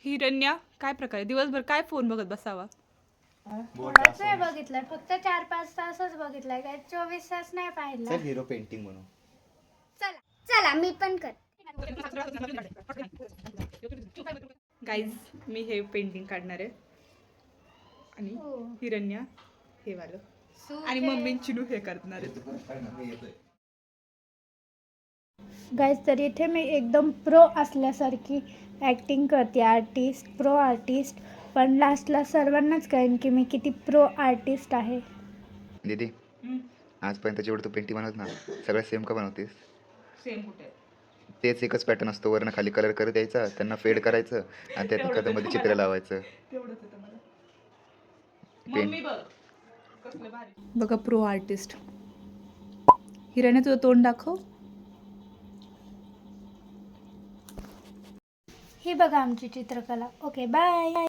हिरण्या काय प्रकारे दिवसभर काय फोन बघत बसावा? थोडाच वेळ बघितलाय, फक्त 4-5 तासच बघितलाय, काय 24 तास नाही पाहिला. चल हिरो पेंटिंग म्हणून. चला चला मी पण कर. गाईज मी हे पेंटिंग काढणार आहे आणि हिरण्या हे वालं आणि मम्मी चिनू हे करणार आहे. गाईज तर इथे मी एकदम प्रो असल्यासारखी ॲक्टिंग करते, आर्टिस्ट, प्रो आर्टिस्ट. पण लास्टला सर्वांनाच कळेन की मी किती प्रो आर्टिस्ट आहे. दीदी आजपर्यंत जेवढं तू पेंटिंग बनवत ना सगळं सेम का बनवतेस? सेम कुठे तेच एकच पॅटर्न असतो, वरनं खाली कलर कर द्यायचा, त्यांना फेड करायचं आणि त्यात एखादं मध्ये चित्र लावायचं. तेवढंच होतं मला. मम्मी बघ कसलं भारी. बघा प्रो आर्टिस्ट. हिरण्या तुझं तोंड दाखव. ही बघा आमची चित्रकला. Okay bye.